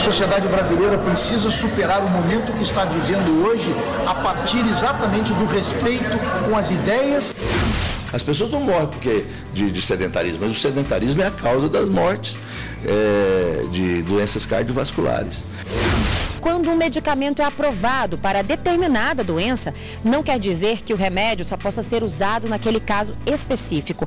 sociedade brasileira precisa superar o momento que está vivendo hoje a partir exatamente do respeito com as ideias. As pessoas não morrem porque de sedentarismo, mas o sedentarismo é a causa das mortes de doenças cardiovasculares. Quando um medicamento é aprovado para determinada doença, não quer dizer que o remédio só possa ser usado naquele caso específico.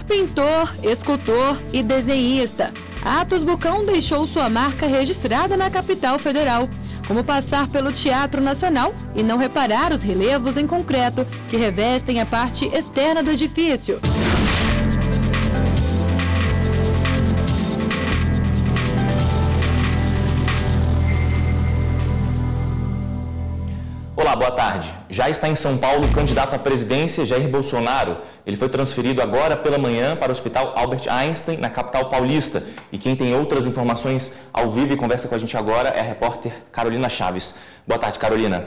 Pintor, escultor e desenhista. Atos Bucão deixou sua marca registrada na capital federal. Como passar pelo Teatro Nacional e não reparar os relevos em concreto que revestem a parte externa do edifício. Olá, boa tarde. Já está em São Paulo o candidato à presidência, Jair Bolsonaro. Ele foi transferido agora pela manhã para o Hospital Albert Einstein, na capital paulista. E quem tem outras informações ao vivo e conversa com a gente agora é a repórter Carolina Chaves. Boa tarde, Carolina.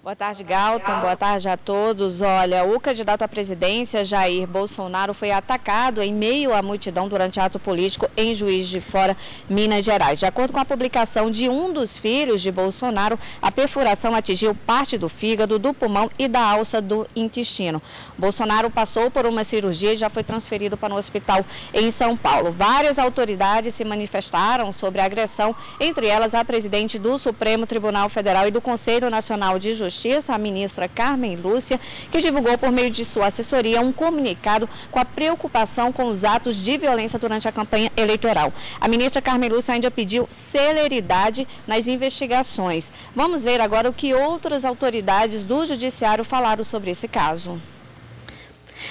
Boa tarde, Galton. Boa tarde a todos. Olha, o candidato à presidência, Jair Bolsonaro, foi atacado em meio à multidão durante ato político em Juiz de Fora, Minas Gerais. De acordo com a publicação de um dos filhos de Bolsonaro, a perfuração atingiu parte do fígado, do pulmão e da alça do intestino. Bolsonaro passou por uma cirurgia e já foi transferido para um hospital em São Paulo. Várias autoridades se manifestaram sobre a agressão, entre elas a presidente do Supremo Tribunal Federal e do Conselho Nacional de Justiça, a ministra Carmen Lúcia, que divulgou por meio de sua assessoria um comunicado com a preocupação com os atos de violência durante a campanha eleitoral. A ministra Carmen Lúcia ainda pediu celeridade nas investigações. Vamos ver agora o que outras autoridades do Judiciário falaram sobre esse caso.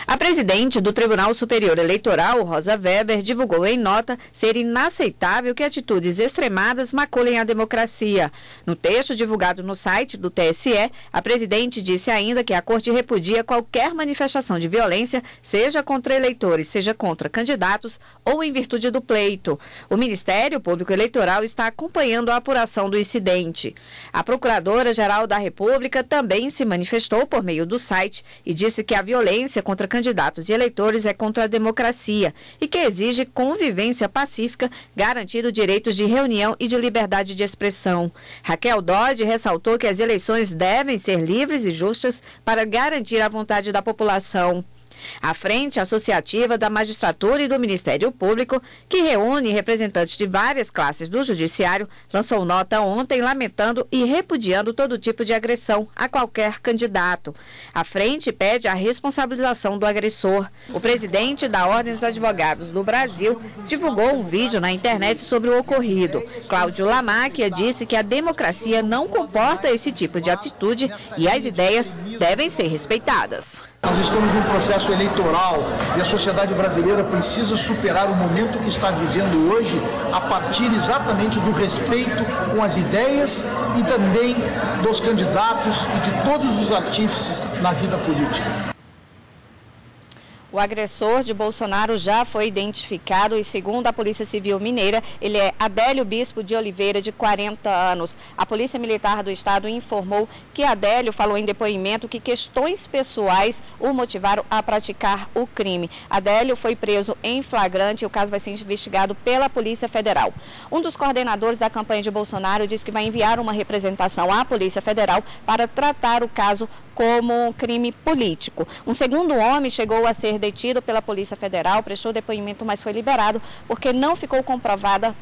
A presidente do Tribunal Superior Eleitoral, Rosa Weber, divulgou em nota ser inaceitável que atitudes extremadas maculem a democracia. No texto divulgado no site do TSE, a presidente disse ainda que a Corte repudia qualquer manifestação de violência, seja contra eleitores, seja contra candidatos ou em virtude do pleito. O Ministério Público Eleitoral está acompanhando a apuração do incidente. A Procuradora-Geral da República também se manifestou por meio do site e disse que a violência contra candidatos e eleitores é contra a democracia e que exige convivência pacífica, garantindo direitos de reunião e de liberdade de expressão. Raquel Dodge ressaltou que as eleições devem ser livres e justas para garantir a vontade da população. A Frente Associativa da Magistratura e do Ministério Público, que reúne representantes de várias classes do Judiciário, lançou nota ontem lamentando e repudiando todo tipo de agressão a qualquer candidato. A frente pede a responsabilização do agressor. O presidente da Ordem dos Advogados do Brasil divulgou um vídeo na internet sobre o ocorrido. Cláudio Lamáquia disse que a democracia não comporta esse tipo de atitude e as ideias devem ser respeitadas. Nós estamos num processo eleitoral e a sociedade brasileira precisa superar o momento que está vivendo hoje a partir exatamente do respeito com as ideias e também dos candidatos e de todos os artífices na vida política. O agressor de Bolsonaro já foi identificado e, segundo a Polícia Civil Mineira, ele é Adélio Bispo de Oliveira, de 40 anos. A Polícia Militar do Estado informou que Adélio falou em depoimento que questões pessoais o motivaram a praticar o crime. Adélio foi preso em flagrante e o caso vai ser investigado pela Polícia Federal. Um dos coordenadores da campanha de Bolsonaro disse que vai enviar uma representação à Polícia Federal para tratar o caso como crime político. Um segundo homem chegou a ser detido pela Polícia Federal, prestou depoimento, mas foi liberado porque não ficou comprovada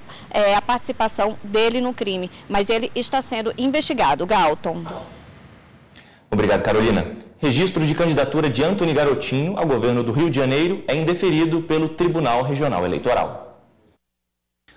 a participação dele no crime. Mas ele está sendo investigado. Galton. Obrigado, Carolina. Registro de candidatura de Antony Garotinho ao governo do Rio de Janeiro é indeferido pelo Tribunal Regional Eleitoral.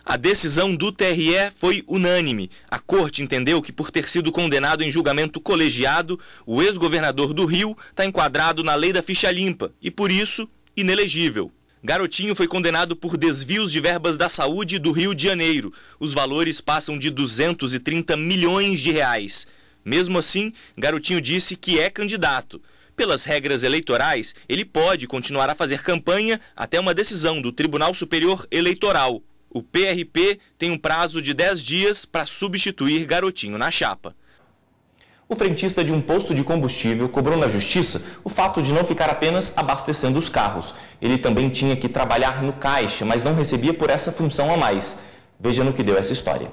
A decisão do TRE foi unânime. A Corte entendeu que, por ter sido condenado em julgamento colegiado, o ex-governador do Rio está enquadrado na lei da ficha limpa e, por isso, inelegível. Garotinho foi condenado por desvios de verbas da saúde do Rio de Janeiro. Os valores passam de 230 milhões de reais. Mesmo assim, Garotinho disse que é candidato. Pelas regras eleitorais, ele pode continuar a fazer campanha até uma decisão do Tribunal Superior Eleitoral. O PRP tem um prazo de 10 dias para substituir Garotinho na chapa. O frentista de um posto de combustível cobrou na justiça o fato de não ficar apenas abastecendo os carros. Ele também tinha que trabalhar no caixa, mas não recebia por essa função a mais. Veja no que deu essa história.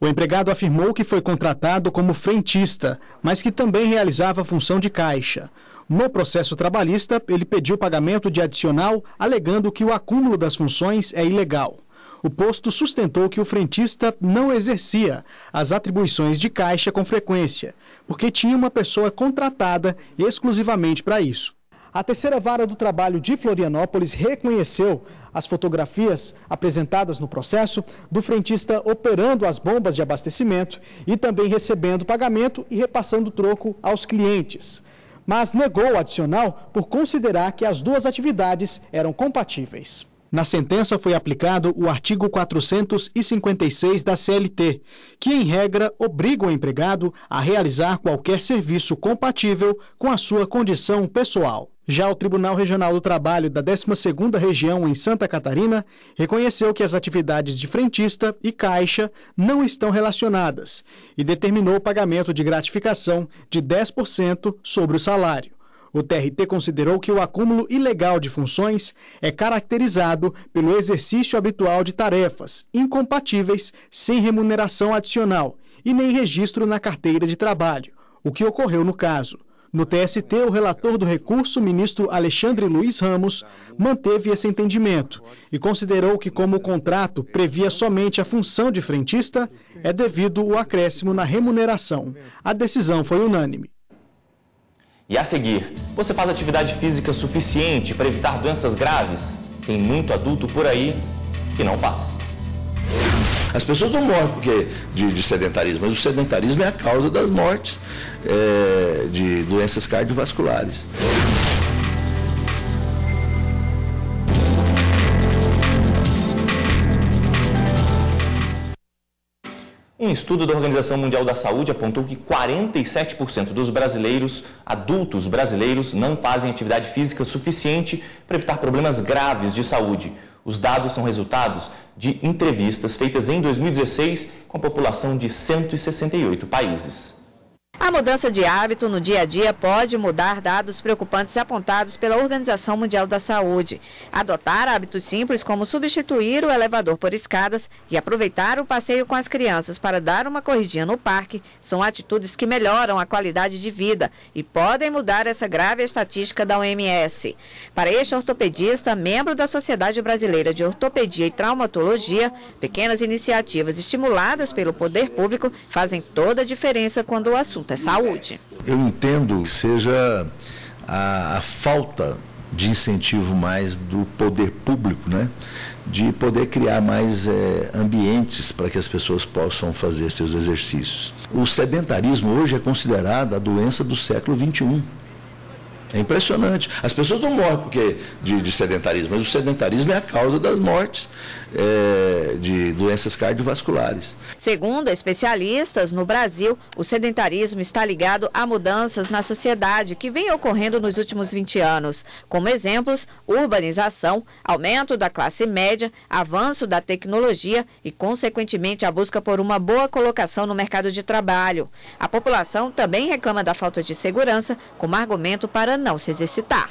O empregado afirmou que foi contratado como frentista, mas que também realizava a função de caixa. No processo trabalhista, ele pediu pagamento de adicional, alegando que o acúmulo das funções é ilegal. O posto sustentou que o frentista não exercia as atribuições de caixa com frequência, porque tinha uma pessoa contratada exclusivamente para isso. A terceira vara do trabalho de Florianópolis reconheceu as fotografias apresentadas no processo do frentista operando as bombas de abastecimento e também recebendo pagamento e repassando troco aos clientes, mas negou o adicional por considerar que as duas atividades eram compatíveis. Na sentença foi aplicado o artigo 456 da CLT, que, em regra, obriga o empregado a realizar qualquer serviço compatível com a sua condição pessoal. Já o Tribunal Regional do Trabalho da 12ª Região em Santa Catarina reconheceu que as atividades de frentista e caixa não estão relacionadas e determinou o pagamento de gratificação de 10% sobre o salário. O TRT considerou que o acúmulo ilegal de funções é caracterizado pelo exercício habitual de tarefas incompatíveis sem remuneração adicional e nem registro na carteira de trabalho, o que ocorreu no caso. No TST, o relator do recurso, ministro Alexandre Luiz Ramos, manteve esse entendimento e considerou que, como o contrato previa somente a função de frentista, é devido o acréscimo na remuneração. A decisão foi unânime. E a seguir, você faz atividade física suficiente para evitar doenças graves? Tem muito adulto por aí que não faz. As pessoas não morrem porque de sedentarismo, mas o sedentarismo é a causa das mortes de doenças cardiovasculares. Um estudo da Organização Mundial da Saúde apontou que 47% dos brasileiros, adultos brasileiros, não fazem atividade física suficiente para evitar problemas graves de saúde. Os dados são resultados de entrevistas feitas em 2016 com a população de 168 países. A mudança de hábito no dia a dia pode mudar dados preocupantes apontados pela Organização Mundial da Saúde. Adotar hábitos simples como substituir o elevador por escadas e aproveitar o passeio com as crianças para dar uma corridinha no parque são atitudes que melhoram a qualidade de vida e podem mudar essa grave estatística da OMS. Para este ortopedista, membro da Sociedade Brasileira de Ortopedia e Traumatologia, pequenas iniciativas estimuladas pelo poder público fazem toda a diferença quando o assunto é saúde. Eu entendo que seja a falta de incentivo mais do poder público, né? De poder criar mais ambientes para que as pessoas possam fazer seus exercícios. O sedentarismo hoje é considerado a doença do século XXI. É impressionante. As pessoas não morrem porque de sedentarismo, mas o sedentarismo é a causa das mortes de doenças cardiovasculares. Segundo especialistas, no Brasil, o sedentarismo está ligado a mudanças na sociedade que vem ocorrendo nos últimos 20 anos. Como exemplos, urbanização, aumento da classe média, avanço da tecnologia e, consequentemente, a busca por uma boa colocação no mercado de trabalho. A população também reclama da falta de segurança como argumento para não se exercitar.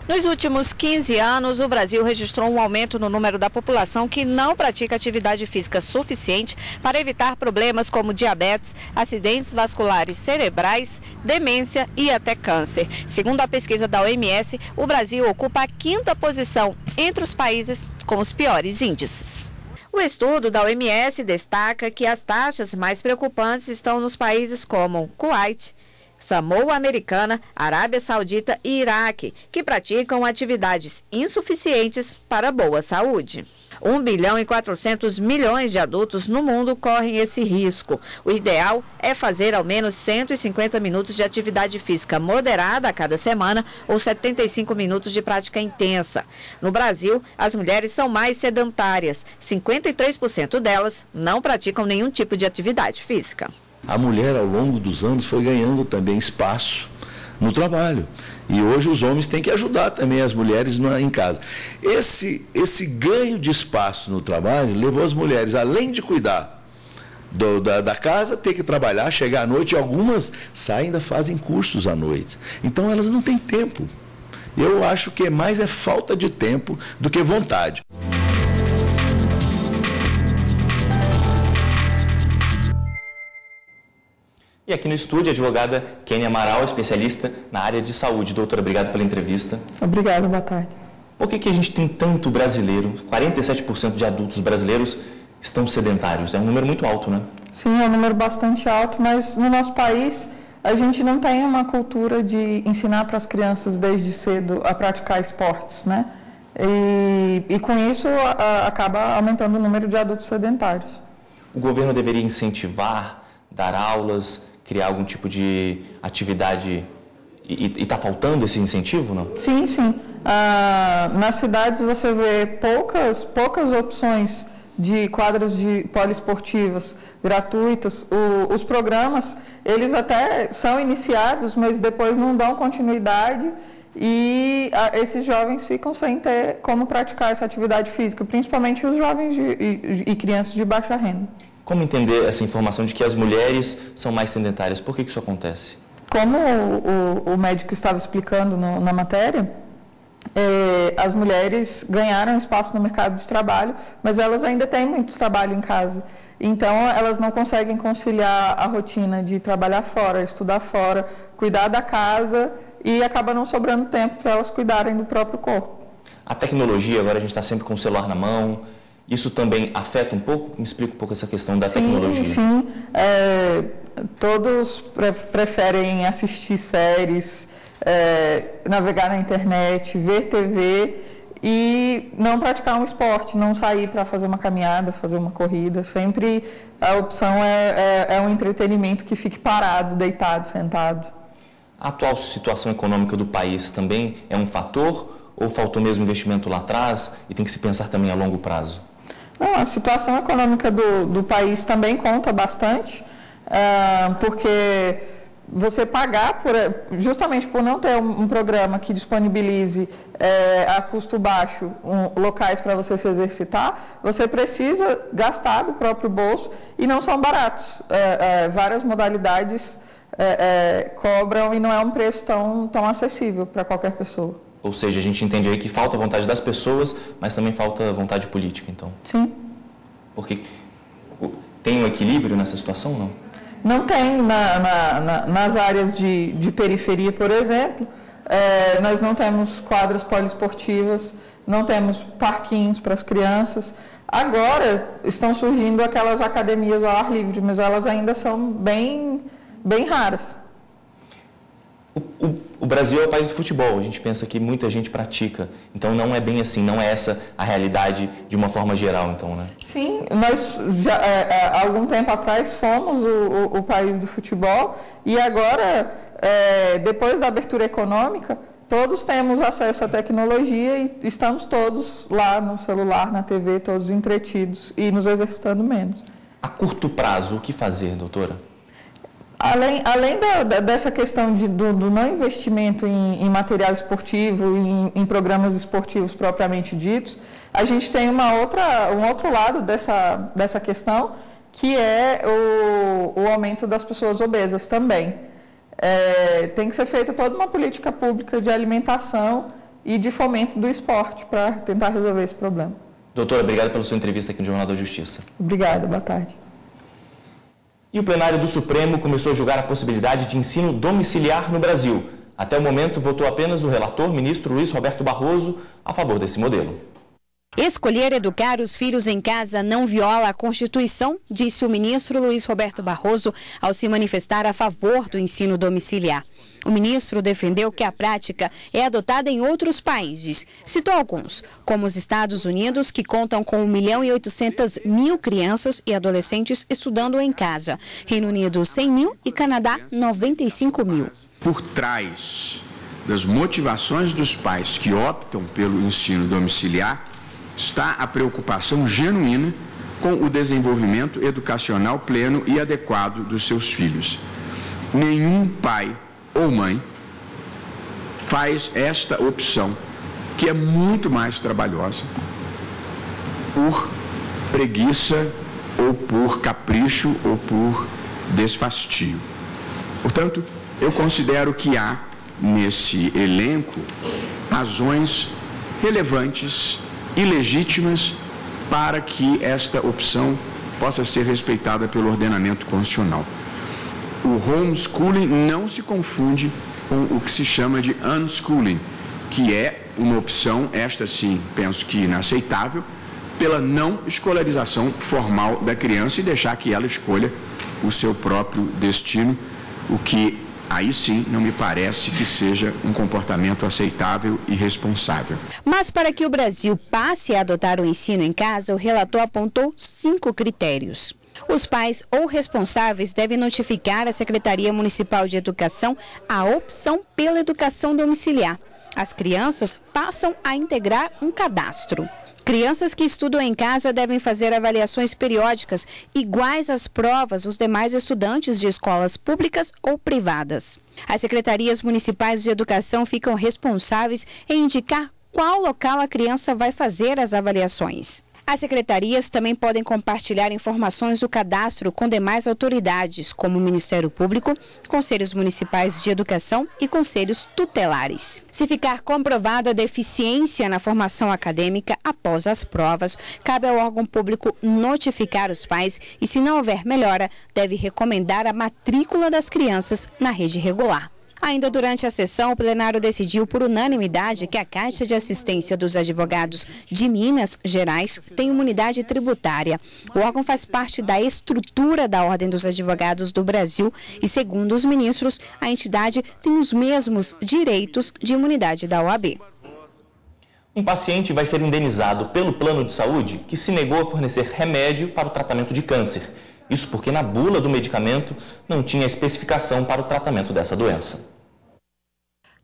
Nos últimos 15 anos, o Brasil registrou um aumento no número da população que não pratica atividade física suficiente para evitar problemas como diabetes, acidentes vasculares cerebrais, demência e até câncer. Segundo a pesquisa da OMS, o Brasil ocupa a 5ª posição entre os países com os piores índices. O estudo da OMS destaca que as taxas mais preocupantes estão nos países como Kuwait, Samoa Americana, Arábia Saudita e Iraque, que praticam atividades insuficientes para boa saúde. 1,4 bilhão de adultos no mundo correm esse risco. O ideal é fazer ao menos 150 minutos de atividade física moderada a cada semana ou 75 minutos de prática intensa. No Brasil, as mulheres são mais sedentárias. 53% delas não praticam nenhum tipo de atividade física. A mulher, ao longo dos anos, foi ganhando também espaço no trabalho. E hoje os homens têm que ajudar também as mulheres em casa. Esse ganho de espaço no trabalho levou as mulheres, além de cuidar da casa, ter que trabalhar, chegar à noite, e algumas saem ainda fazem cursos à noite. Então elas não têm tempo. Eu acho que mais é falta de tempo do que vontade. E aqui no estúdio, a advogada Kênia Amaral, especialista na área de saúde. Doutora, obrigado pela entrevista. Obrigada, boa tarde. Por que a gente tem tanto brasileiro, 47% de adultos brasileiros estão sedentários? É um número muito alto, né? Sim, é um número bastante alto, mas no nosso país a gente não tem uma cultura de ensinar para as crianças desde cedo a praticar esportes, né? E com isso acaba aumentando o número de adultos sedentários. O governo deveria incentivar, dar aulas, criar algum tipo de atividade e está faltando esse incentivo, não? Sim, sim. Nas cidades você vê poucas opções de quadras de poliesportivas gratuitas. Os programas, eles até são iniciados, mas depois não dão continuidade e esses jovens ficam sem ter como praticar essa atividade física, principalmente os jovens e crianças de baixa renda. Como entender essa informação de que as mulheres são mais sedentárias? Por que isso acontece? Como o médico estava explicando na matéria, as mulheres ganharam espaço no mercado de trabalho, mas elas ainda têm muito trabalho em casa. Então, elas não conseguem conciliar a rotina de trabalhar fora, estudar fora, cuidar da casa e acaba não sobrando tempo para elas cuidarem do próprio corpo. A tecnologia, agora a gente está sempre com o celular na mão, isso também afeta um pouco? Me explica um pouco essa questão da tecnologia. Sim, todos preferem assistir séries, navegar na internet, ver TV e não praticar um esporte, não sair para fazer uma caminhada, fazer uma corrida. Sempre a opção é um entretenimento que fique parado, deitado, sentado. A atual situação econômica do país também é um fator ou faltou mesmo investimento lá atrás e tem que se pensar também a longo prazo? Não, a situação econômica do país também conta bastante, porque você pagar, justamente por não ter um programa que disponibilize a custo baixo locais para você se exercitar, você precisa gastar do próprio bolso e não são baratos. Várias modalidades cobram e não é um preço tão acessível para qualquer pessoa. Ou seja, a gente entende aí que falta vontade das pessoas, mas também falta vontade política, então. Sim. Porque tem um equilíbrio nessa situação, não? Não tem. Nas áreas de periferia, por exemplo, nós não temos quadras poliesportivas, não temos parquinhos para as crianças. Agora estão surgindo aquelas academias ao ar livre, mas elas ainda são bem raras. O Brasil é o país do futebol, a gente pensa que muita gente pratica, então não é bem assim, não é essa a realidade de uma forma geral, então, né? Sim, nós já há algum tempo atrás fomos o país do futebol e agora, depois da abertura econômica, todos temos acesso à tecnologia e estamos todos lá no celular, na TV, todos entretidos e nos exercitando menos. A curto prazo, o que fazer, doutora? Além dessa questão do não investimento em material esportivo, em programas esportivos propriamente ditos, a gente tem um outro lado dessa questão, que é o aumento das pessoas obesas também. Tem que ser feita toda uma política pública de alimentação e de fomento do esporte para tentar resolver esse problema. Doutora, obrigado pela sua entrevista aqui no Jornal da Justiça. Obrigada, boa tarde. E o plenário do Supremo começou a julgar a possibilidade de ensino domiciliar no Brasil. Até o momento, votou apenas o relator, ministro Luiz Roberto Barroso, a favor desse modelo. Escolher educar os filhos em casa não viola a Constituição, disse o ministro Luiz Roberto Barroso ao se manifestar a favor do ensino domiciliar. O ministro defendeu que a prática é adotada em outros países. Citou alguns, como os Estados Unidos, que contam com 1.800.000 crianças e adolescentes estudando em casa. Reino Unido, 100.000 e Canadá, 95.000. Por trás das motivações dos pais que optam pelo ensino domiciliar, está a preocupação genuína com o desenvolvimento educacional pleno e adequado dos seus filhos. Nenhum pai ou mãe faz esta opção, que é muito mais trabalhosa, por preguiça ou por capricho ou por desfastio. Portanto, eu considero que há nesse elenco razões relevantes e legítimas para que esta opção possa ser respeitada pelo ordenamento constitucional. O homeschooling não se confunde com o que se chama de unschooling, que é uma opção, esta sim, penso que inaceitável, pela não escolarização formal da criança e deixar que ela escolha o seu próprio destino, o que aí sim não me parece que seja um comportamento aceitável e responsável. Mas para que o Brasil passe a adotar o ensino em casa, o relator apontou 5 critérios. Os pais ou responsáveis devem notificar a Secretaria Municipal de Educação a opção pela educação domiciliar. As crianças passam a integrar um cadastro. Crianças que estudam em casa devem fazer avaliações periódicas iguais às provas dos demais estudantes de escolas públicas ou privadas. As secretarias municipais de educação ficam responsáveis em indicar qual local a criança vai fazer as avaliações. As secretarias também podem compartilhar informações do cadastro com demais autoridades, como o Ministério Público, Conselhos Municipais de Educação e Conselhos Tutelares. Se ficar comprovada a deficiência na formação acadêmica após as provas, cabe ao órgão público notificar os pais e, se não houver melhora, deve recomendar a matrícula das crianças na rede regular. Ainda durante a sessão, o plenário decidiu por unanimidade que a Caixa de Assistência dos Advogados de Minas Gerais tem imunidade tributária. O órgão faz parte da estrutura da Ordem dos Advogados do Brasil e, segundo os ministros, a entidade tem os mesmos direitos de imunidade da OAB. Um paciente vai ser indenizado pelo plano de saúde que se negou a fornecer remédio para o tratamento de câncer. Isso porque na bula do medicamento não tinha especificação para o tratamento dessa doença.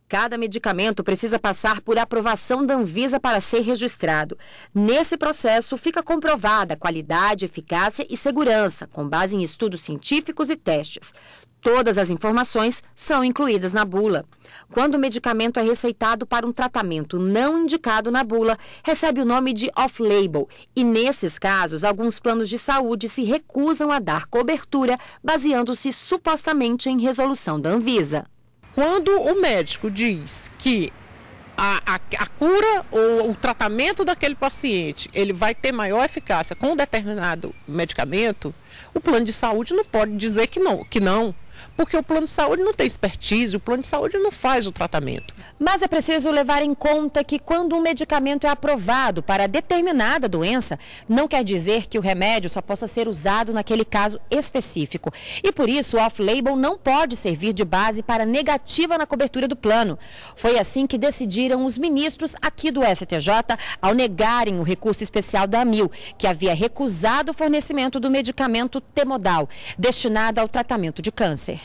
Cada medicamento precisa passar por aprovação da Anvisa para ser registrado. Nesse processo, fica comprovada a qualidade, eficácia e segurança, com base em estudos científicos e testes. Todas as informações são incluídas na bula. Quando o medicamento é receitado para um tratamento não indicado na bula, recebe o nome de off-label. E, nesses casos, alguns planos de saúde se recusam a dar cobertura, baseando-se supostamente em resolução da Anvisa. Quando o médico diz que a cura ou o tratamento daquele paciente ele vai ter maior eficácia com um determinado medicamento, o plano de saúde não pode dizer que não. Porque o plano de saúde não tem expertise, o plano de saúde não faz o tratamento. Mas é preciso levar em conta que quando um medicamento é aprovado para determinada doença, não quer dizer que o remédio só possa ser usado naquele caso específico. E por isso o off-label não pode servir de base para negativa na cobertura do plano. Foi assim que decidiram os ministros aqui do STJ ao negarem o recurso especial da AMIL, que havia recusado o fornecimento do medicamento Temodal, destinado ao tratamento de câncer.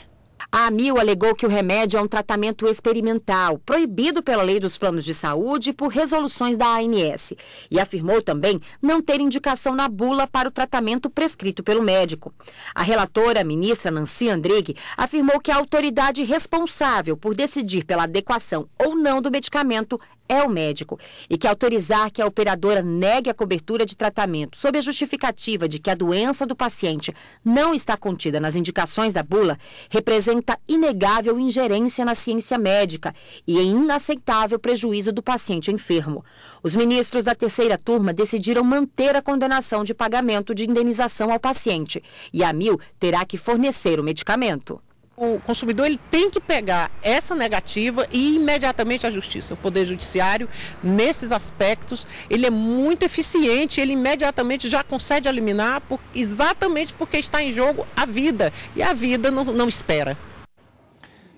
A AMIL alegou que o remédio é um tratamento experimental, proibido pela Lei dos Planos de Saúde e por resoluções da ANS. E afirmou também não ter indicação na bula para o tratamento prescrito pelo médico. A relatora, a ministra Nancy Andrighi, afirmou que a autoridade responsável por decidir pela adequação ou não do medicamento é o médico e que autorizar que a operadora negue a cobertura de tratamento sob a justificativa de que a doença do paciente não está contida nas indicações da bula representa inegável ingerência na ciência médica e inaceitável prejuízo do paciente enfermo. Os ministros da terceira turma decidiram manter a condenação de pagamento de indenização ao paciente e a AMIL terá que fornecer o medicamento. O consumidor ele tem que pegar essa negativa e ir imediatamente à justiça. O Poder Judiciário, nesses aspectos, ele é muito eficiente, ele imediatamente já concede a liminar exatamente porque está em jogo a vida, e a vida não espera.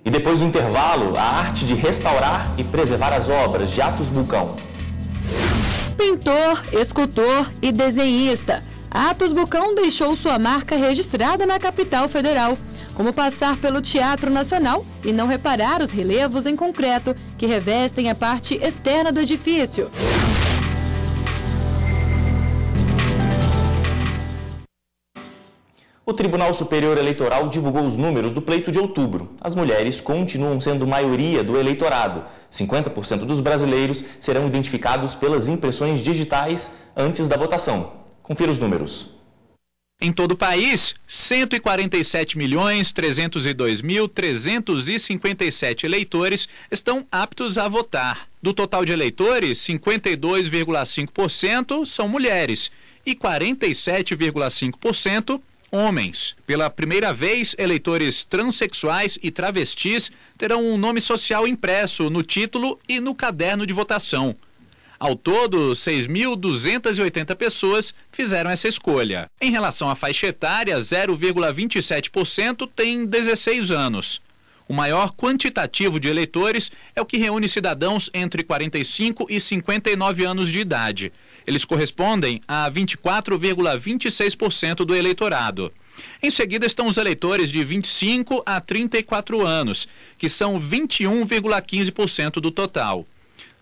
E depois do intervalo, a arte de restaurar e preservar as obras de Atos Bulcão. Pintor, escultor e desenhista. Atos Bulcão deixou sua marca registrada na capital federal. Como passar pelo Teatro Nacional e não reparar os relevos em concreto que revestem a parte externa do edifício. O Tribunal Superior Eleitoral divulgou os números do pleito de outubro. As mulheres continuam sendo maioria do eleitorado. 50% dos brasileiros serão identificados pelas impressões digitais antes da votação. Confira os números. Em todo o país, 147.302.357 eleitores estão aptos a votar. Do total de eleitores, 52,5% são mulheres e 47,5% homens. Pela primeira vez, eleitores transexuais e travestis terão um nome social impresso no título e no caderno de votação. Ao todo, 6.280 pessoas fizeram essa escolha. Em relação à faixa etária, 0,27% tem 16 anos. O maior quantitativo de eleitores é o que reúne cidadãos entre 45 e 59 anos de idade. Eles correspondem a 24,26% do eleitorado. Em seguida estão os eleitores de 25 a 34 anos, que são 21,15% do total.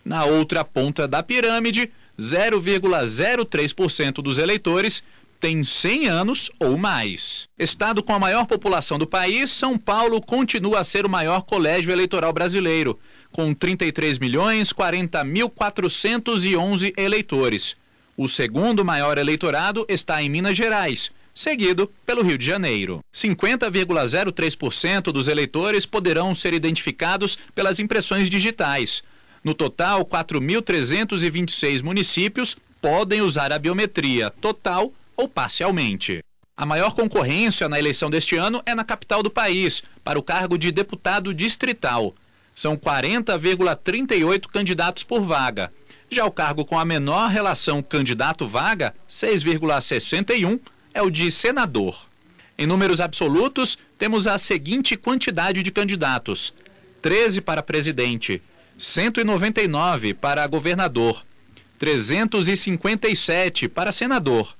Na outra ponta da pirâmide, 0,03% dos eleitores tem 100 anos ou mais. Estado com a maior população do país, São Paulo continua a ser o maior colégio eleitoral brasileiro, com 33.040.411 eleitores. O segundo maior eleitorado está em Minas Gerais, seguido pelo Rio de Janeiro. 50,03% dos eleitores poderão ser identificados pelas impressões digitais. No total, 4.326 municípios podem usar a biometria total ou parcialmente. A maior concorrência na eleição deste ano é na capital do país, para o cargo de deputado distrital. São 40,38 candidatos por vaga. Já o cargo com a menor relação candidato-vaga, 6,61, é o de senador. Em números absolutos, temos a seguinte quantidade de candidatos: 13 para presidente, 199 para governador, 357 para senador,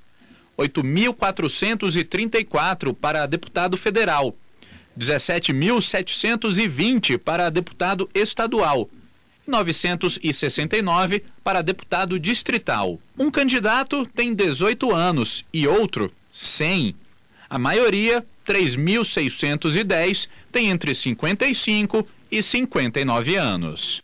8.434 para deputado federal, 17.720 para deputado estadual, 969 para deputado distrital. Um candidato tem 18 anos e outro 100. A maioria, 3.610, tem entre 55 e 59 anos.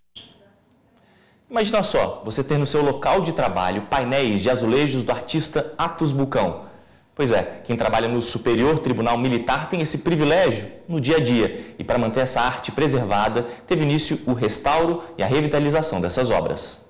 Imagina só, você ter no seu local de trabalho painéis de azulejos do artista Atos Bucão. Pois é, quem trabalha no Superior Tribunal Militar tem esse privilégio no dia a dia. E para manter essa arte preservada, teve início o restauro e a revitalização dessas obras.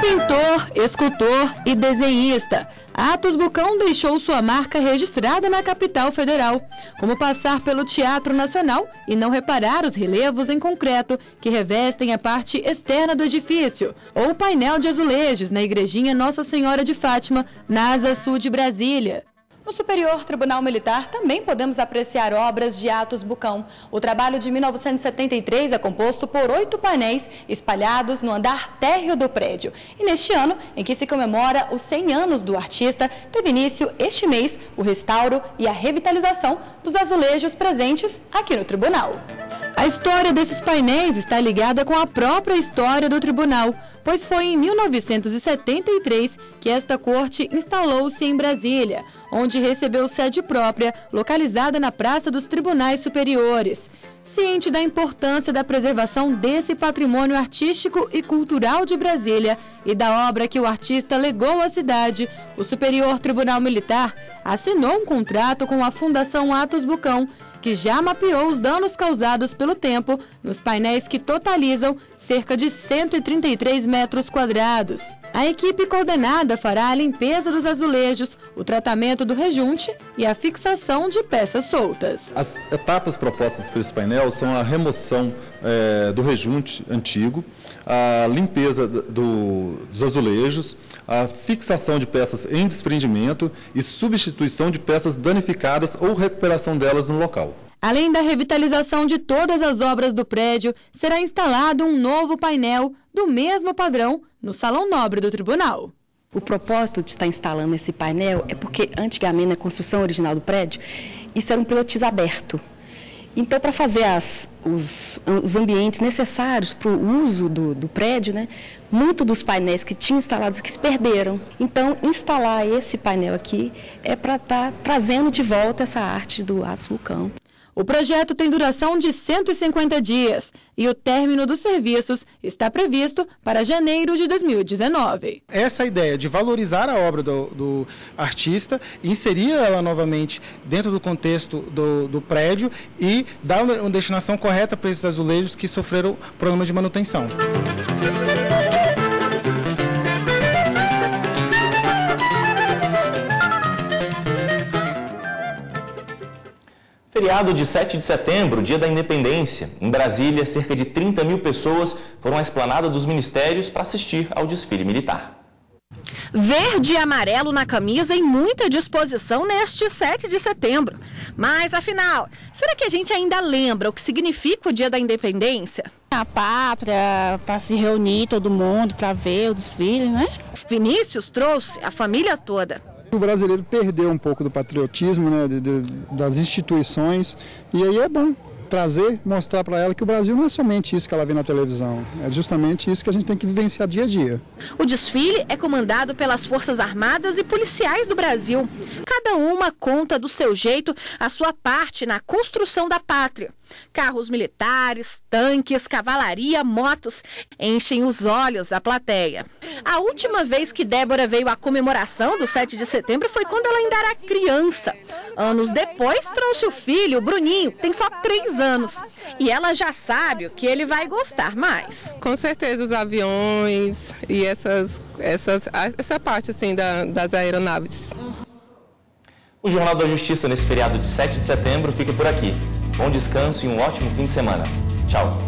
Pintor, escultor e desenhista, Atos Bucão deixou sua marca registrada na capital federal, como passar pelo Teatro Nacional e não reparar os relevos em concreto que revestem a parte externa do edifício, ou o painel de azulejos na igrejinha Nossa Senhora de Fátima, na Asa Sul de Brasília. No Superior Tribunal Militar também podemos apreciar obras de Atos Bucão. O trabalho de 1973 é composto por 8 painéis espalhados no andar térreo do prédio. E neste ano, em que se comemora os 100 anos do artista, teve início este mês o restauro e a revitalização dos azulejos presentes aqui no tribunal. A história desses painéis está ligada com a própria história do tribunal, pois foi em 1973 que esta corte instalou-se em Brasília, onde recebeu sede própria, localizada na Praça dos Tribunais Superiores. Ciente da importância da preservação desse patrimônio artístico e cultural de Brasília e da obra que o artista legou à cidade, o Superior Tribunal Militar assinou um contrato com a Fundação Atos Bucão, que já mapeou os danos causados pelo tempo nos painéis que totalizam cerca de 133 metros quadrados. A equipe coordenada fará a limpeza dos azulejos, o tratamento do rejunte e a fixação de peças soltas. As etapas propostas por esse painel são a remoção do rejunte antigo, a limpeza dos azulejos, a fixação de peças em desprendimento e substituição de peças danificadas ou recuperação delas no local. Além da revitalização de todas as obras do prédio, será instalado um novo painel do mesmo padrão no Salão Nobre do Tribunal. O propósito de estar instalando esse painel é porque antigamente, na construção original do prédio, isso era um pilotis aberto. Então, para fazer os ambientes necessários para o uso do prédio, muitos dos painéis que tinham instalados aqui se perderam. Então, instalar esse painel aqui é para estar trazendo de volta essa arte do Atos Bucão. O projeto tem duração de 150 dias e o término dos serviços está previsto para janeiro de 2019. Essa ideia de valorizar a obra do artista, inserir ela novamente dentro do contexto do prédio e dar uma destinação correta para esses azulejos que sofreram problemas de manutenção. Feriado de 7 de setembro, dia da independência. Em Brasília, cerca de 30 mil pessoas foram à esplanada dos ministérios para assistir ao desfile militar. Verde e amarelo na camisa e muita disposição neste 7 de setembro. Mas, afinal, será que a gente ainda lembra o que significa o dia da independência? A pátria, para se reunir todo mundo, para ver o desfile, né? Vinícius trouxe a família toda. O brasileiro perdeu um pouco do patriotismo, né, das instituições, e aí é bom trazer, mostrar para ela que o Brasil não é somente isso que ela vê na televisão, é justamente isso que a gente tem que vivenciar dia a dia. O desfile é comandado pelas Forças Armadas e policiais do Brasil. Cada uma conta do seu jeito a sua parte na construção da pátria. Carros militares, tanques, cavalaria, motos enchem os olhos da plateia. A última vez que Débora veio à comemoração do 7 de setembro foi quando ela ainda era criança. Anos depois, trouxe o filho, o Bruninho, tem só 3 anos. E ela já sabe o que ele vai gostar mais. Com certeza os aviões e essa parte assim das aeronaves. O Jornal da Justiça nesse feriado de 7 de setembro fica por aqui. Bom descanso e um ótimo fim de semana. Tchau!